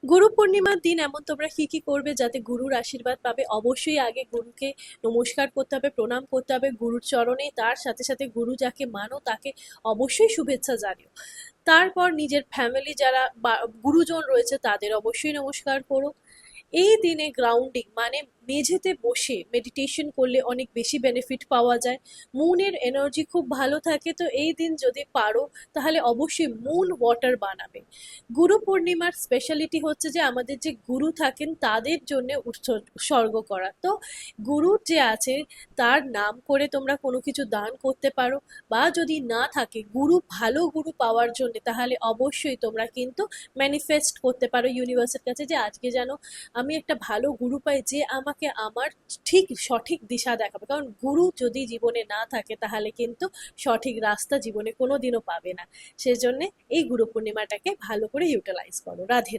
গুরু পূর্ণিমার দিন এমন তোমরা কি কি করবে যাতে গুরুর আশীর্বাদ পাবে? অবশ্যই আগে গুরুকে নমস্কার করতে হবে, প্রণাম করতে হবে গুরুর চরণে। তার সাথে সাথে গুরু যাকে মানো তাকে অবশ্যই শুভেচ্ছা জানিও। তারপর নিজের ফ্যামিলি যারা গুরুজন রয়েছে তাদের অবশ্যই নমস্কার করো। এই দিনে গ্রাউন্ডিং মানে মেঝেতে বসে মেডিটেশন করলে অনেক বেশি বেনিফিট পাওয়া যায়। মুনের এনার্জি খুব ভালো থাকে, তো এই দিন যদি পারো তাহলে অবশ্যই মুন ওয়াটার বানাবে। গুরু পূর্ণিমার স্পেশালিটি হচ্ছে যে আমাদের যে গুরু থাকেন তাদের জন্য উৎসর্গ করা। তো গুরুর যে আছে তার নাম করে তোমরা কোনো কিছু দান করতে পারো, বা যদি না থাকে ভালো গুরু পাওয়ার জন্য তাহলে অবশ্যই তোমরা কিন্তু ম্যানিফেস্ট করতে পারো ইউনিভার্সের কাছে যে আজকে যেন আমি একটা ভালো গুরু পাই যে আমাকে আমার সঠিক দিশা দেখাবে। কারণ গুরু যদি জীবনে না থাকে তাহলে কিন্তু সঠিক রাস্তা জীবনে কোনোদিনও পাবে না। সেজন্য এই গুরু পূর্ণিমাটাকে ভালো করে ইউটিলাইজ করো। রাধে।